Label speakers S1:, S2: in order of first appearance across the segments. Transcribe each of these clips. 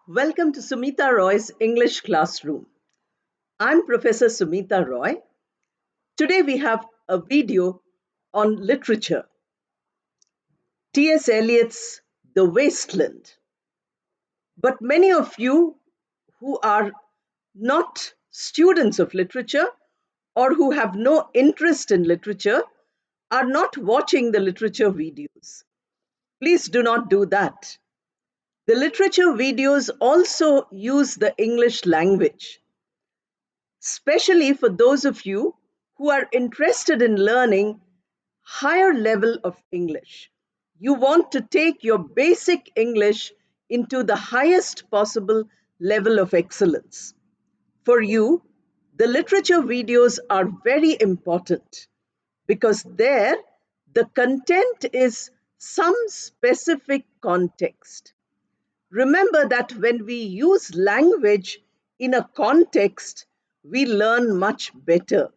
S1: Welcome to Sumita Roy's English Classroom. I'm Professor Sumita Roy. Today we have a video on literature, T.S. Eliot's The Wasteland. But many of you who are not students of literature or who have no interest in literature are not watching the literature videos. Please do not do that. The literature videos also use the English language, especially for those of you who are interested in learning higher level of English. You want to take your basic English into the highest possible level of excellence. For you, the literature videos are very important because there the content is some specific context. Remember that when we use language in a context, we learn much better.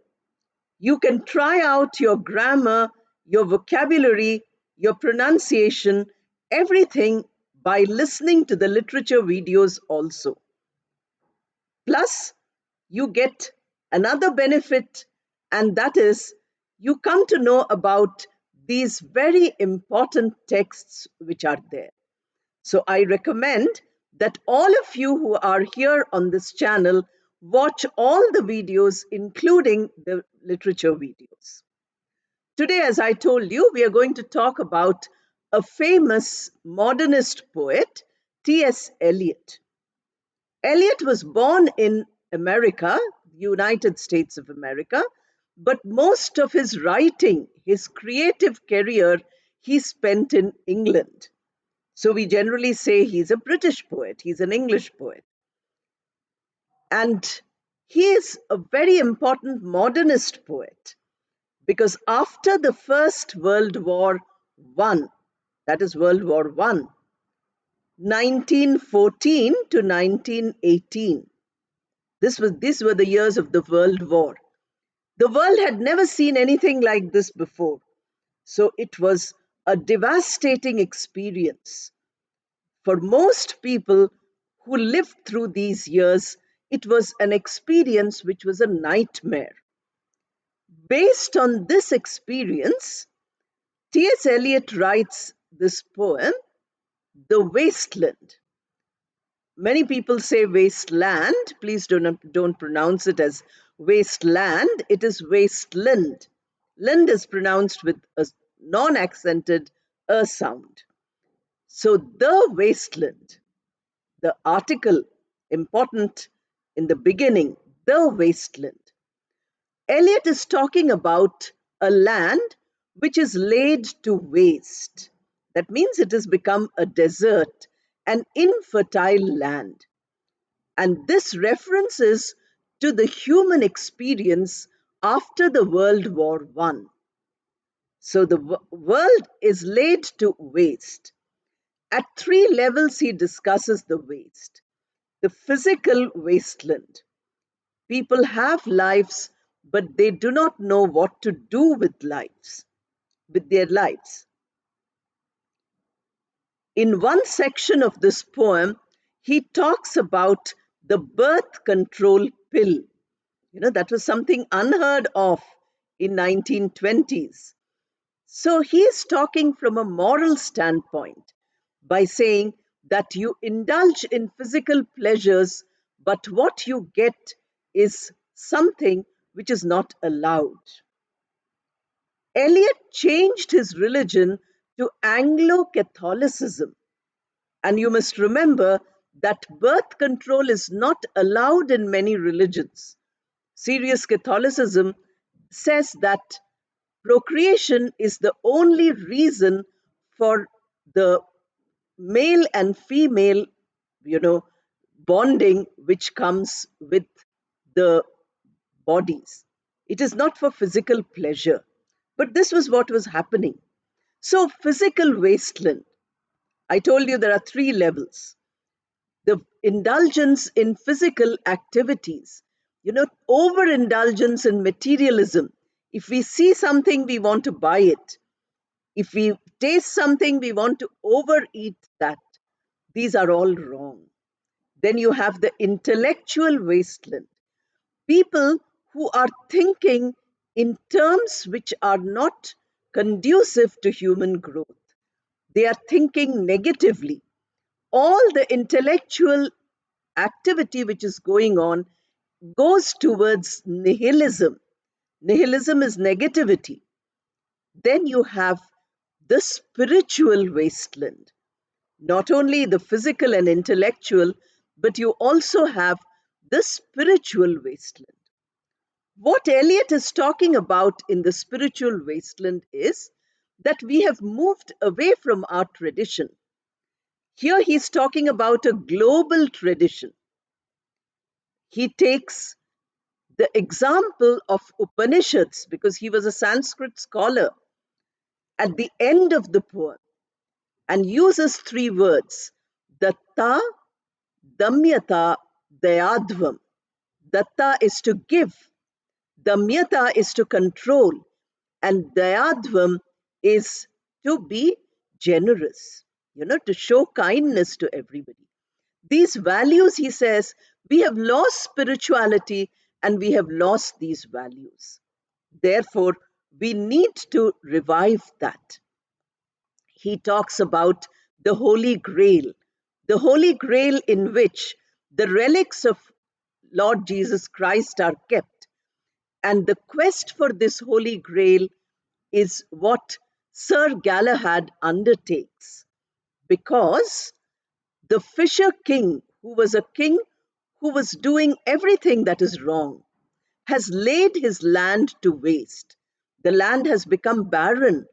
S1: You can try out your grammar, your vocabulary, your pronunciation, everything by listening to the literature videos also. Plus, you get another benefit, and that is you come to know about these very important texts which are there. So I recommend that all of you who are here on this channel watch all the videos, including the literature videos. Today, as I told you, we are going to talk about a famous modernist poet, T.S. Eliot. Eliot was born in America, United States of America, but most of his writing, his creative career, he spent in England. So we generally say he's a British poet, he's an English poet. And he is a very important modernist poet because after the First World War I, that is World War I, 1914 to 1918, these were the years of the World War. The world had never seen anything like this before. So it was a devastating experience. For most people who lived through these years, it was an experience which was a nightmare. Based on this experience, T.S. Eliot writes this poem, The Wasteland. Many people say wasteland. Please don't pronounce it as wasteland. It is wasteland. Land is pronounced with a non-accented sound. So the wasteland, the article important in the beginning, the wasteland. Eliot is talking about a land which is laid to waste. That means it has become a desert, an infertile land. And this references to the human experience after the World War I. So the world is laid to waste. At three levels, he discusses the waste. The physical wasteland. People have lives, but they do not know what to do with their lives. In one section of this poem, he talks about the birth control pill. That was something unheard of in 1920s. So he is talking from a moral standpoint by saying that you indulge in physical pleasures, but what you get is something which is not allowed. Eliot changed his religion to Anglo-Catholicism. And you must remember that birth control is not allowed in many religions. Serious Catholicism says that procreation is the only reason for the male and female, bonding which comes with the bodies. It is not for physical pleasure. But this was what was happening. So, physical wasteland. I told you there are three levels. The indulgence in physical activities, overindulgence in materialism. If we see something, we want to buy it. If we taste something, we want to overeat that. These are all wrong. Then you have the intellectual wasteland. People who are thinking in terms which are not conducive to human growth. They are thinking negatively. All the intellectual activity which is going on goes towards nihilism. Nihilism is negativity. Then you have the spiritual wasteland, not only the physical and intellectual, but you also have the spiritual wasteland. What Eliot is talking about in the spiritual wasteland is that we have moved away from our tradition. Here he's talking about a global tradition. He takes the example of Upanishads because he was a Sanskrit scholar at the end of the poem and uses three words: datta, damyata, dayadvam. Datta is to give, damyata is to control, and dayadvam is to be generous, to show kindness to everybody. These values, he says, we have lost spirituality and we have lost these values. Therefore, we need to revive that. He talks about the the Holy Grail in which the relics of Lord Jesus Christ are kept. And the quest for this Holy Grail is what Sir Galahad undertakes, because the Fisher King, who was a king who was doing everything that is wrong, has laid his land to waste. The land has become barren,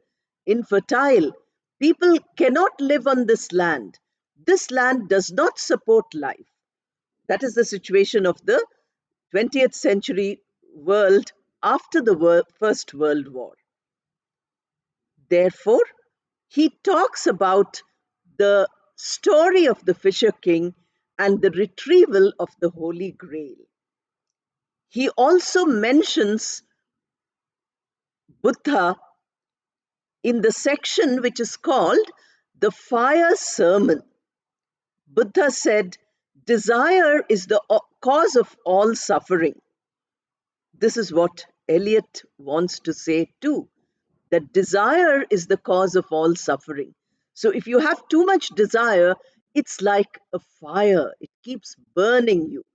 S1: infertile. People cannot live on this land. This land does not support life. That is the situation of the 20th century world after the First World War. Therefore, he talks about the story of the Fisher King and the retrieval of the Holy Grail. He also mentions Buddha in the section which is called the Fire Sermon. Buddha said, desire is the cause of all suffering. This is what Eliot wants to say too, that desire is the cause of all suffering. So if you have too much desire, it's like a fire, it keeps burning you.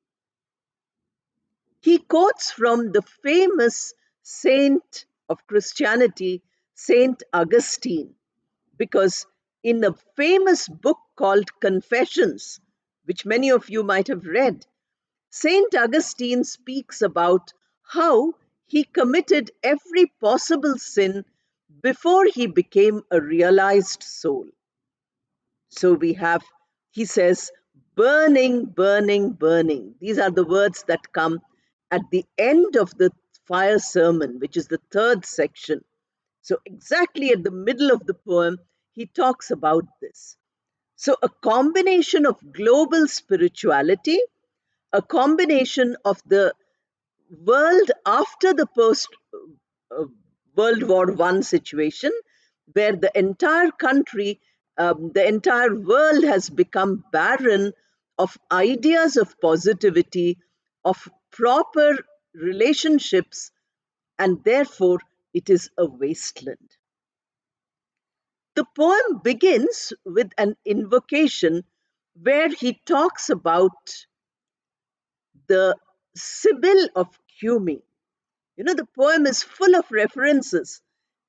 S1: He quotes from the famous saint of Christianity, Saint Augustine, because in a famous book called Confessions, which many of you might have read, Saint Augustine speaks about how he committed every possible sin before he became a realized soul. So we have, he says, burning, burning, burning. These are the words that come at the end of the fire sermon, which is the third section. So, exactly at the middle of the poem, he talks about this. So, a combination of global spirituality, a combination of the world after the post uh, World War I situation, where the entire country, the entire world has become barren of ideas of positivity, of proper relationships, and therefore it is a wasteland. The poem begins with an invocation where he talks about the Sibyl of Cumae. The poem is full of references.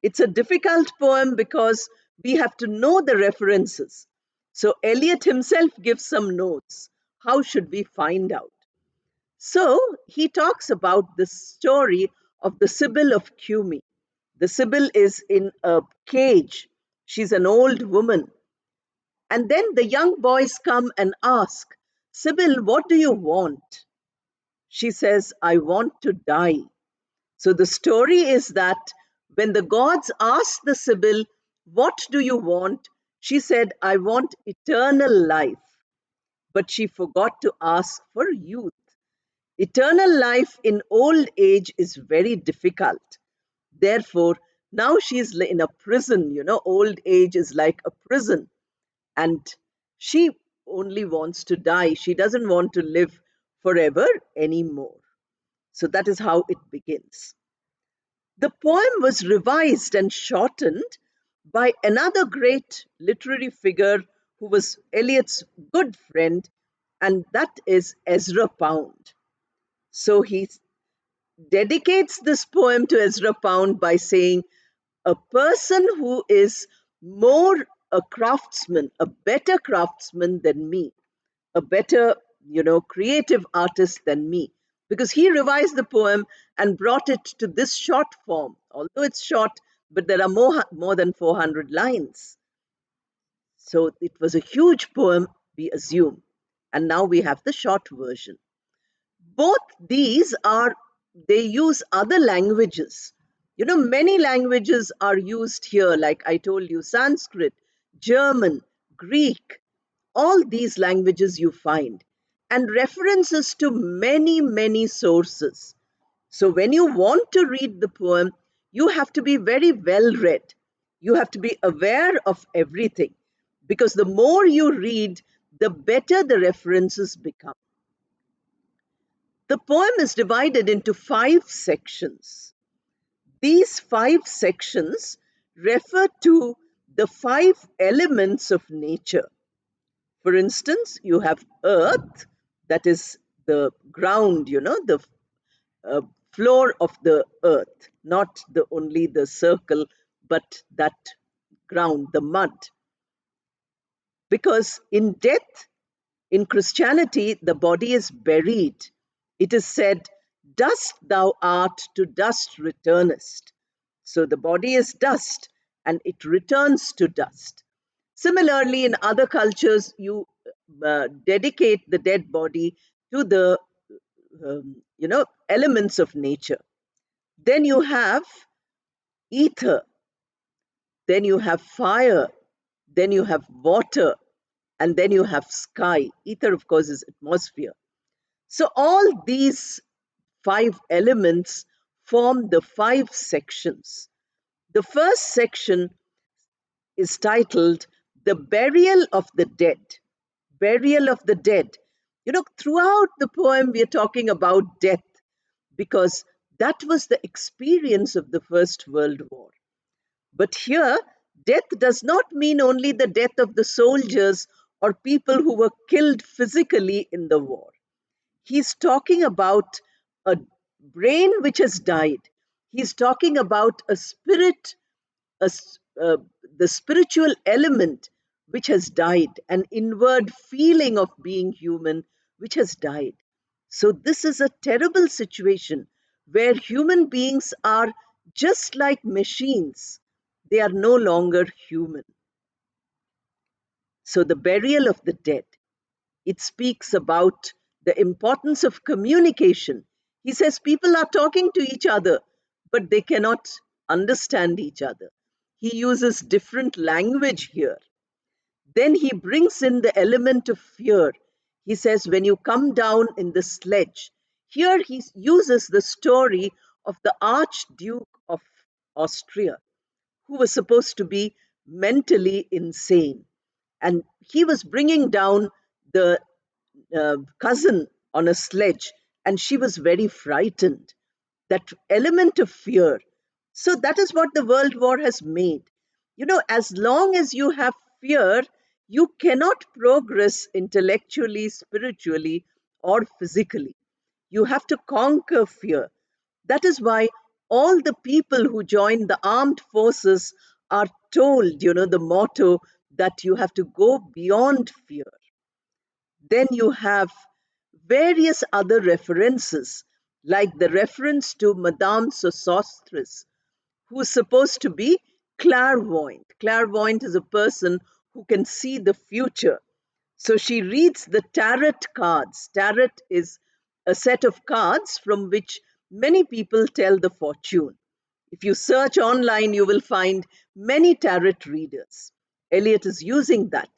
S1: It's a difficult poem because we have to know the references. So Eliot himself gives some notes. How should we find out? So he talks about the story of the Sibyl of Cumae. The Sibyl is in a cage. She's an old woman. And then the young boys come and ask, Sibyl, what do you want? She says, I want to die. So the story is that when the gods asked the Sibyl, what do you want? She said, I want eternal life. But she forgot to ask for youth. Eternal life in old age is very difficult. Therefore, now she's in a prison. Old age is like a prison. And she only wants to die. She doesn't want to live forever anymore. So that is how it begins. The poem was revised and shortened by another great literary figure who was Eliot's good friend, and that is Ezra Pound. So he dedicates this poem to Ezra Pound by saying, a person who is more a craftsman, a better craftsman than me, a better, creative artist than me, because he revised the poem and brought it to this short form. Although it's short, but there are more than 400 lines. So it was a huge poem, we assume. And now we have the short version. Both these are, they use other languages. Many languages are used here, like I told you, Sanskrit, German, Greek, all these languages you find, and references to many, many sources. So when you want to read the poem, you have to be very well read. You have to be aware of everything, because the more you read, the better the references become. The poem is divided into 5 sections. These 5 sections refer to the 5 elements of nature. For instance, you have earth, that is the ground, the uh, floor of the earth, not only the circle, but that ground, the mud. Because in death, in Christianity, the body is buried. It is said, dust thou art, to dust returnest. So the body is dust and it returns to dust. Similarly, in other cultures, you dedicate the dead body to the elements of nature. Then you have ether, then you have fire, then you have water, and then you have sky. Ether, of course, is atmosphere. So all these 5 elements form the 5 sections. The first section is titled The Burial of the Dead. Burial of the dead. Throughout the poem, we are talking about death because that was the experience of the First World War. But here, death does not mean only the death of the soldiers or people who were killed physically in the war. He's talking about a brain which has died. He's talking about a spirit, a, the spiritual element which has died, an inward feeling of being human which has died. So, this is a terrible situation where human beings are just like machines. They are no longer human. So, the burial of the dead. It speaks about the importance of communication. He says people are talking to each other, but they cannot understand each other. He uses different language here. Then he brings in the element of fear. He says, when you come down in the sledge, here he uses the story of the Archduke of Austria, who was supposed to be mentally insane. And he was bringing down the cousin on a sledge, and she was very frightened. That element of fear. So, that is what the World War has made. As long as you have fear, you cannot progress intellectually, spiritually, or physically. You have to conquer fear. That is why all the people who join the armed forces are told, the motto that you have to go beyond fear. Then you have various other references, like the reference to Madame Sosostris, who is supposed to be clairvoyant. Clairvoyant is a person who can see the future. So she reads the tarot cards. Tarot is a set of cards from which many people tell the fortune. If you search online, you will find many tarot readers. Eliot is using that.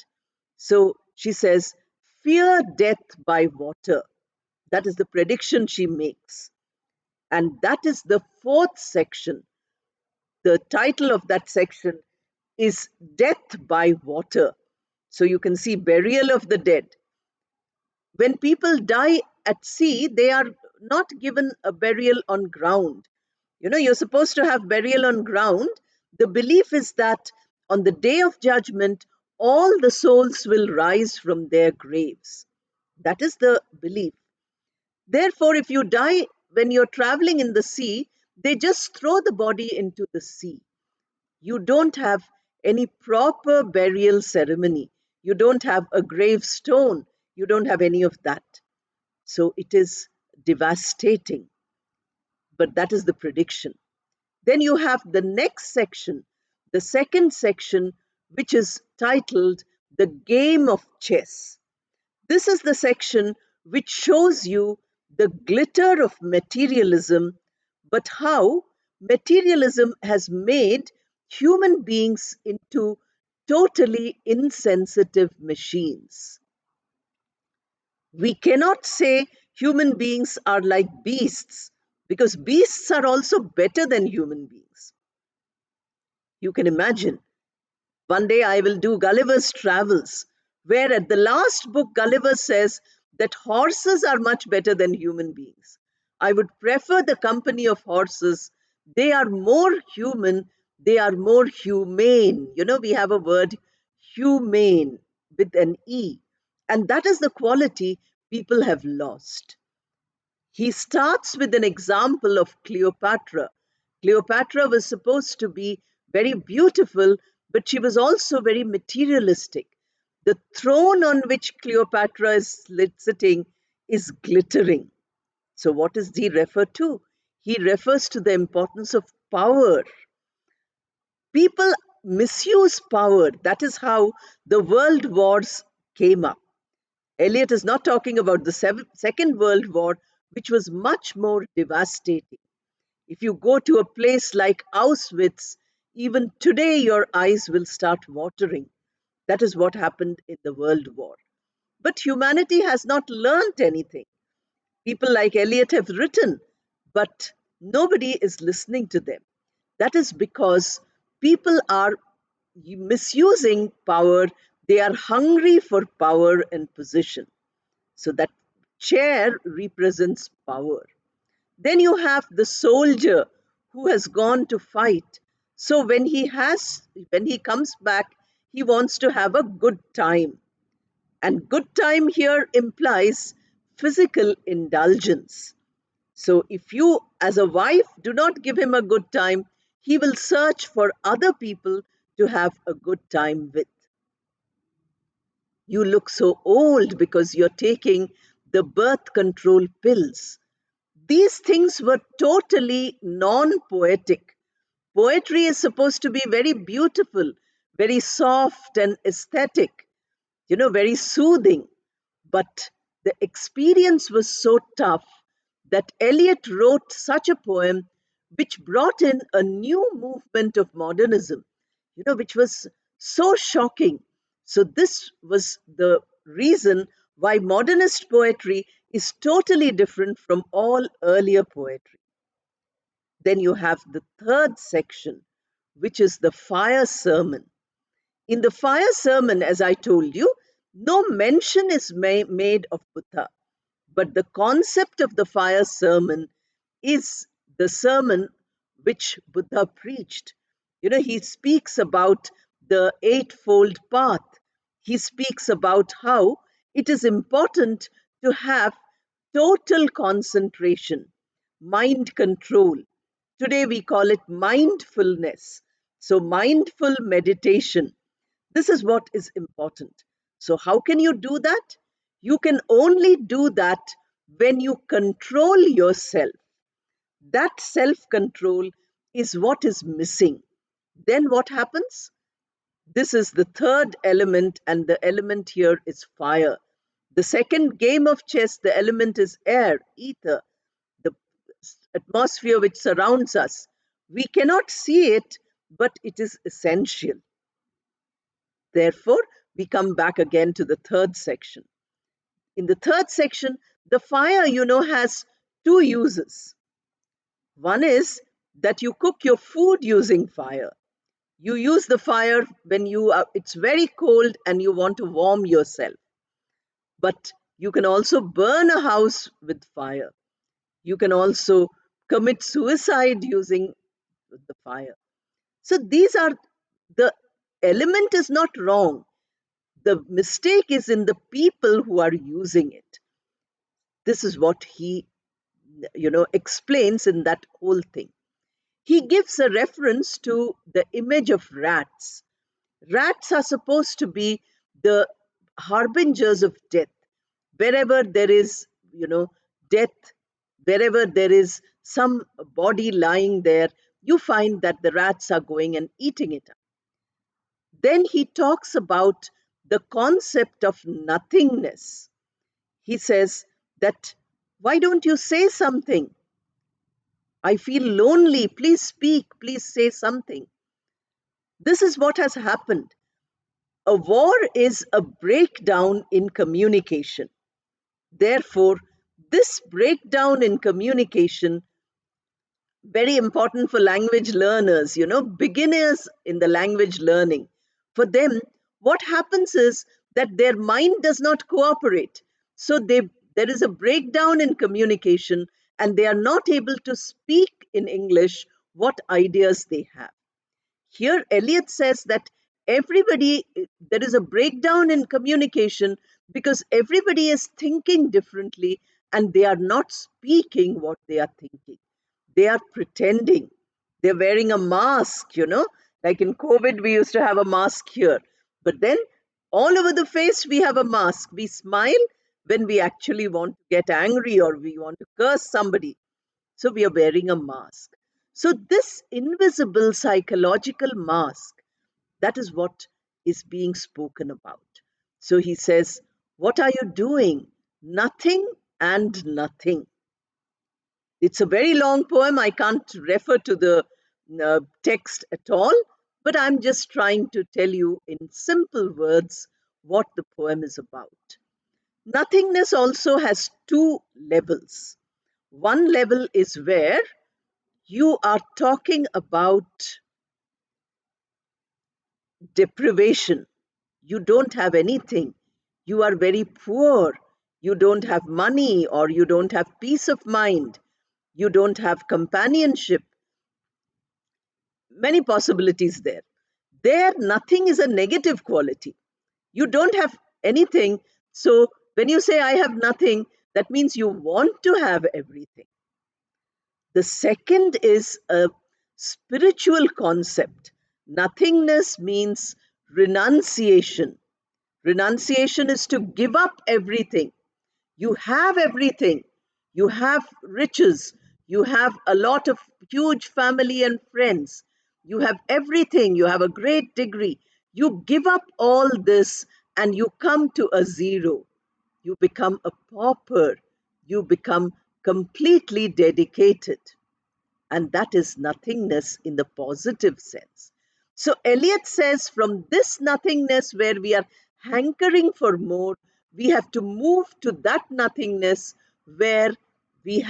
S1: So she says, fear death by water. That is the prediction she makes. And that is the 4th section. The title of that section is Death by Water. So you can see burial of the dead. When people die at sea, they are not given a burial on ground. You're supposed to have burial on ground. The belief is that on the day of judgment, all the souls will rise from their graves. That is the belief. Therefore, if you die when you're traveling in the sea, they just throw the body into the sea. You don't have any proper burial ceremony. You don't have a gravestone. You don't have any of that. So it is devastating. But that is the prediction. Then you have the next section, the second section, which is titled The Game of Chess. This is the section which shows you the glitter of materialism, but how materialism has made human beings into totally insensitive machines. We cannot say human beings are like beasts, because beasts are also better than human beings. You can imagine. One day I will do Gulliver's Travels, where at the last book, Gulliver says that horses are much better than human beings. I would prefer the company of horses. They are more human, they are more humane. We have a word, humane, with an E. And that is the quality people have lost. He starts with an example of Cleopatra. Cleopatra was supposed to be very beautiful, but she was also very materialistic. The throne on which Cleopatra is sitting is glittering. So, what does he refer to? He refers to the importance of power. People misuse power. That is how the world wars came up. Eliot is not talking about the Second World War, which was much more devastating. If you go to a place like Auschwitz, even today your eyes will start watering. That is what happened in the World War. But humanity has not learnt anything. People like Eliot have written, but nobody is listening to them. That is because people are misusing power, they are hungry for power and position. So that chair represents power. Then you have the soldier who has gone to fight. So when he comes back, he wants to have a good time. And good time here implies physical indulgence. So if you, as a wife, do not give him a good time, he will search for other people to have a good time with. You look so old because you're taking the birth control pills. These things were totally non poetic. Poetry is supposed to be very beautiful, very soft and aesthetic, very soothing. But the experience was so tough that Eliot wrote such a poem which brought in a new movement of modernism, which was so shocking. So, this was the reason why modernist poetry is totally different from all earlier poetry. Then you have the third section, which is the fire sermon. In the fire sermon, as I told you, no mention is made of Buddha, but the concept of the fire sermon is the sermon which Buddha preached. He speaks about the Eightfold Path. He speaks about how it is important to have total concentration, mind control. Today we call it mindfulness. So, mindful meditation. This is what is important. So, how can you do that? You can only do that when you control yourself. That self control is what is missing. Then what happens? This is the third element, and the element here is fire. The second game of chess, the element is air, ether, the atmosphere which surrounds us. We cannot see it, but it is essential. Therefore, we come back again to the third section. In the third section, the fire, has two uses. One is that you cook your food using fire. You use the fire when it's very cold and you want to warm yourself. But you can also burn a house with fire. You can also commit suicide using the fire. So these are the element is not wrong. The mistake is in the people who are using it. This is what he, explains in that whole thing. He gives a reference to the image of rats. Rats are supposed to be the harbingers of death. Wherever there is, death, wherever there is some body lying there, you find that the rats are going and eating it up. Then he talks about the concept of nothingness. He says that, why don't you say something? I feel lonely. Please speak. Please say something. This is what has happened. A war is a breakdown in communication. Therefore, this breakdown in communication, very important for language learners, beginners in the language learning. For them, what happens is that their mind does not cooperate. So there is a breakdown in communication and they are not able to speak in English what ideas they have. Here, Eliot says that there is a breakdown in communication because everybody is thinking differently and they are not speaking what they are thinking. They are pretending. They're wearing a mask, like in COVID, we used to have a mask here. But then all over the face, we have a mask. We smile when we actually want to get angry or we want to curse somebody. So we are wearing a mask. So this invisible psychological mask, that is what is being spoken about. So he says, what are you doing? Nothing and nothing. It's a very long poem. I can't refer to the text at all, but I'm just trying to tell you in simple words what the poem is about. Nothingness also has two levels. One level is where you are talking about deprivation. You don't have anything. You are very poor. You don't have money or you don't have peace of mind. You don't have companionship. Many possibilities there. There, nothing is a negative quality. You don't have anything. So when you say, I have nothing, that means you want to have everything. The second is a spiritual concept. Nothingness means renunciation. Renunciation is to give up everything. You have everything. You have riches. You have a lot of huge family and friends. You have everything. You have a great degree. You give up all this and you come to a zero. You become a pauper. You become completely dedicated. And that is nothingness in the positive sense. So Eliot says from this nothingness where we are hankering for more, we have to move to that nothingness where we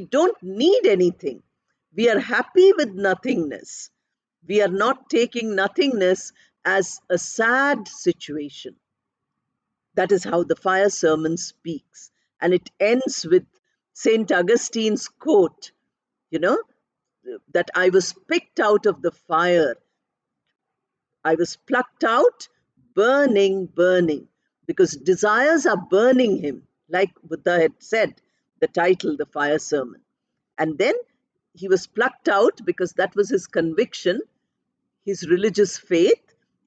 S1: don't need anything. We are happy with nothingness. We are not taking nothingness as a sad situation. That is how the fire sermon speaks. And it ends with St. Augustine's quote, you know, that I was picked out of the fire. I was plucked out, burning, burning, because desires are burning him, like Buddha had said, the title, The Fire Sermon. And then he was plucked out because that was his conviction, his religious faith.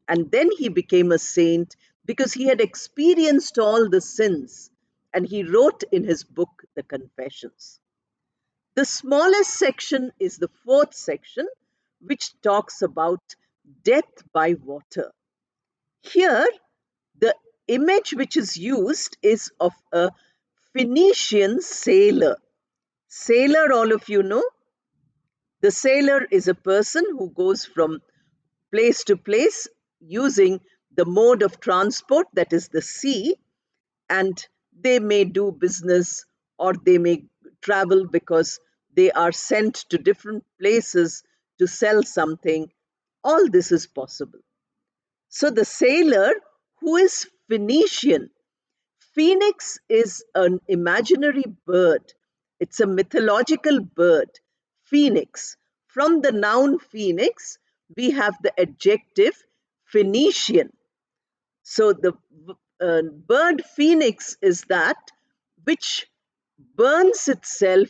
S1: And then he became a saint because he had experienced all the sins. And he wrote in his book, The Confessions. The smallest section is the fourth section, which talks about death by water. Here, the image which is used is of a Phoenician sailor. Sailor, all of you know. The sailor is a person who goes from place to place using the mode of transport, that is the sea, and they may do business or they may travel because they are sent to different places to sell something All this is possible. So the sailor who is Phoenician, phoenix is an imaginary bird. It's a mythological bird, phoenix. From the noun phoenix, we have the adjective Phoenician. So the bird phoenix is that which burns itself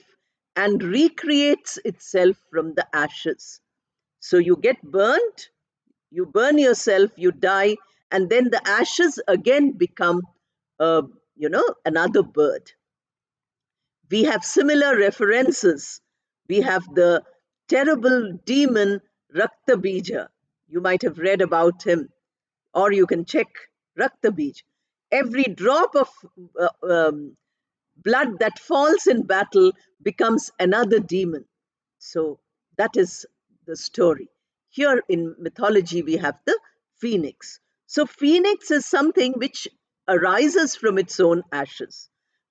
S1: and recreates itself from the ashes. So you get burnt, you burn yourself, you die, and then the ashes again become, another bird. We have similar references. We have the terrible demon Raktabija. You might have read about him, or you can check Raktabij. Every drop of uh, um, blood that falls in battle becomes another demon. So that is the story. Here in mythology, we have the phoenix. So, phoenix is something which arises from its own ashes.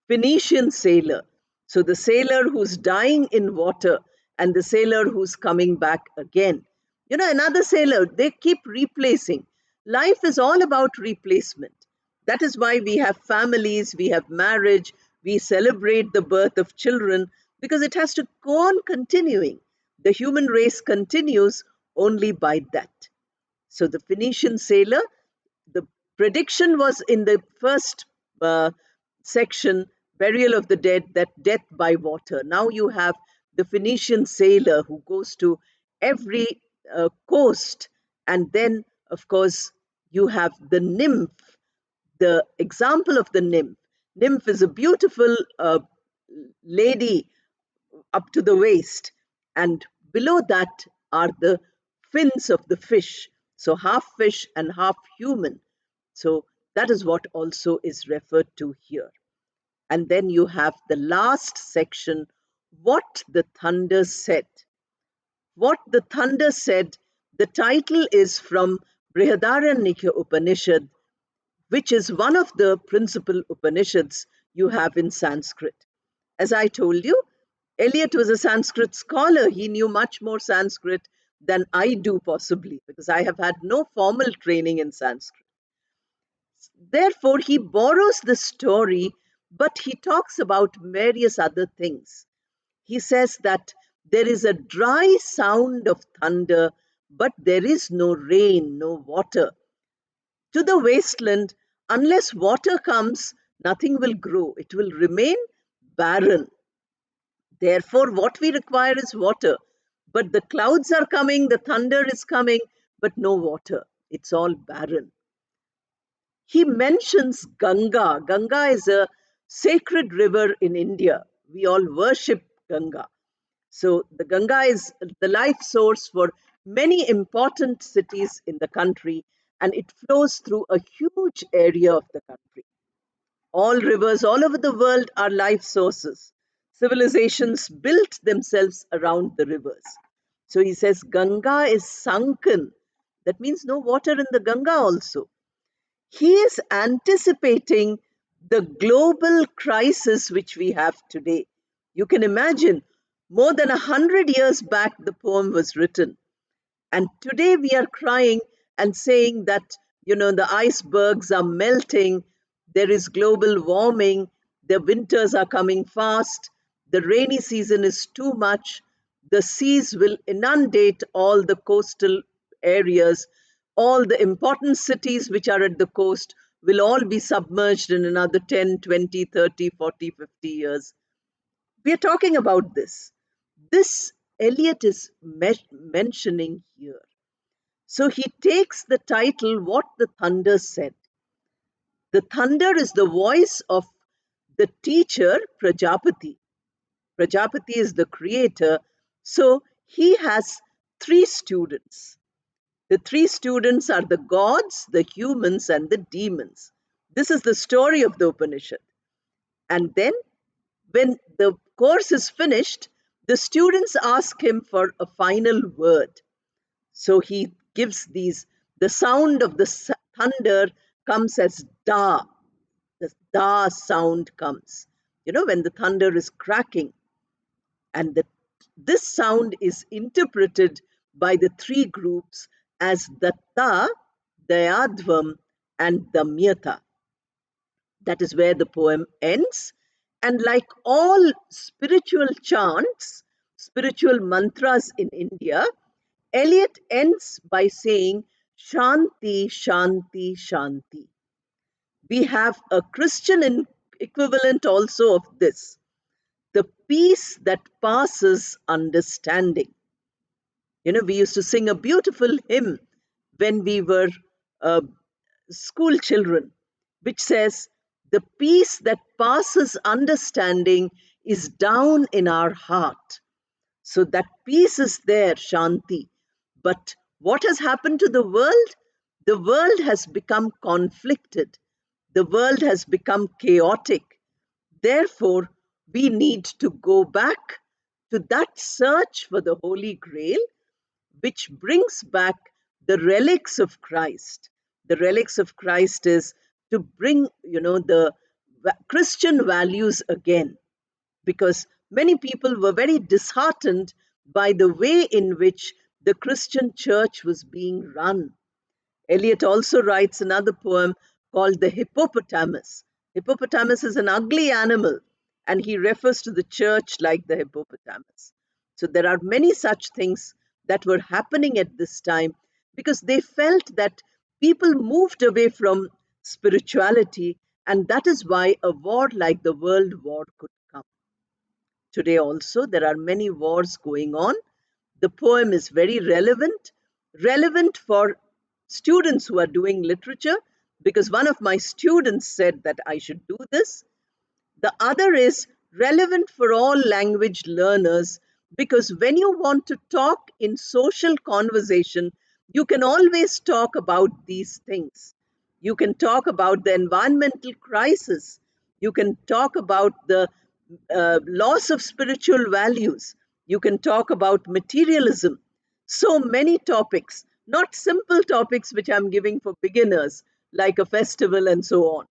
S1: Phoenician sailor. So, the sailor who's dying in water and the sailor who's coming back again. Another sailor, they keep replacing. Life is all about replacement. That is why we have families, we have marriage, we celebrate the birth of children, because it has to go on continuing. The human race continues only by that. So the Phoenician sailor, the prediction was in the first uh, section, burial of the dead, that death by water. Now you have the Phoenician sailor who goes to every coast, and then, of course, you have the nymph, the example of the nymph. Nymph is a beautiful lady up to the waist, and below that are the fins of the fish. So, half fish and half human. So, that is what also is referred to here. And then you have the last section, what the thunder said. What the thunder said, the title is from Brihadaranyaka Upanishad, which is one of the principal Upanishads you have in Sanskrit. As I told you, Eliot was a Sanskrit scholar. He knew much more Sanskrit than I do, possibly, because I have had no formal training in Sanskrit. Therefore, he borrows the story, but he talks about various other things. He says that there is a dry sound of thunder, but there is no rain, no water. To the wasteland, unless water comes, nothing will grow. It will remain barren. Therefore, what we require is water. But the clouds are coming, the thunder is coming, but no water. It's all barren. He mentions Ganga. Ganga is a sacred river in India. We all worship Ganga. So, the Ganga is the life source for many important cities in the country, and it flows through a huge area of the country. All rivers all over the world are life sources. Civilizations built themselves around the rivers. So he says Ganga is sunken. That means no water in the Ganga also. He is anticipating the global crisis which we have today. You can imagine, more than 100 years back, the poem was written. And today we are crying and saying that, the icebergs are melting, there is global warming, the winters are coming fast, the rainy season is too much, the seas will inundate all the coastal areas, all the important cities which are at the coast will all be submerged in another 10, 20, 30, 40, 50 years. We are talking about this. This Eliot is mentioning here. So he takes the title, What the Thunder Said. The thunder is the voice of the teacher, Prajapati. Prajapati is the creator. So he has three students. The three students are the gods, the humans, and the demons. This is the story of the Upanishad. And then, when the course is finished, the students ask him for a final word. So he gives these, the sound of the thunder comes as da. The da sound comes, when the thunder is cracking. And this sound is interpreted by the three groups as Datta, Dayadvam, and Damyata. That is where the poem ends. And like all spiritual chants, spiritual mantras in India, Eliot ends by saying, Shanti, Shanti, Shanti. We have a Christian equivalent also of this, the peace that passes understanding. We used to sing a beautiful hymn when we were uh, school children, which says, the peace that passes understanding is down in our heart. So that peace is there, Shanti. But what has happened to the world? The world has become conflicted. The world has become chaotic. Therefore, we need to go back to that search for the Holy Grail, which brings back the relics of Christ. The relics of Christ is to bring, the Christian values again, because many people were very disheartened by the way in which the Christian church was being run. Eliot also writes another poem called The Hippopotamus. Hippopotamus is an ugly animal, and he refers to the church like the hippopotamus. So there are many such things that were happening at this time because they felt that people moved away from spirituality, and that is why a war like the World War could come. Today also, there are many wars going on. The poem is very relevant for students who are doing literature, because one of my students said that I should do this. The other is relevant for all language learners, because when you want to talk in social conversation, you can always talk about these things. You can talk about the environmental crisis. You can talk about the loss of spiritual values. You can talk about materialism. So many topics, not simple topics which I'm giving for beginners, like a festival and so on.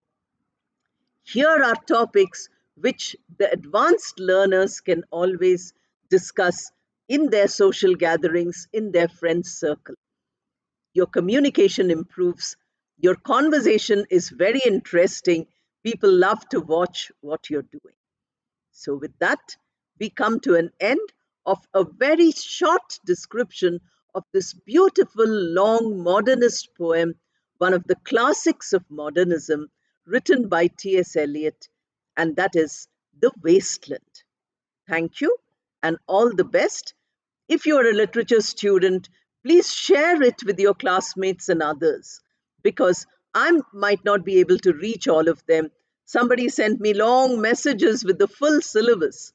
S1: Here are topics which the advanced learners can always discuss in their social gatherings, in their friends' circle. Your communication improves, your conversation is very interesting. People love to watch what you're doing. So, with that, we come to an end of a very short description of this beautiful, long modernist poem, one of the classics of modernism, written by T.S. Eliot, and that is The Wasteland. Thank you and all the best. If you're a literature student, please share it with your classmates and others, because I might not be able to reach all of them. Somebody sent me long messages with the full syllabus.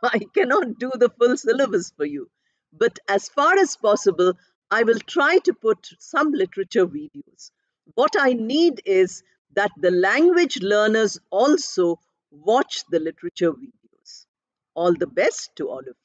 S1: I cannot do the full syllabus for you. But as far as possible, I will try to put some literature videos. What I need is that the language learners also watch the literature videos. All the best to all of you.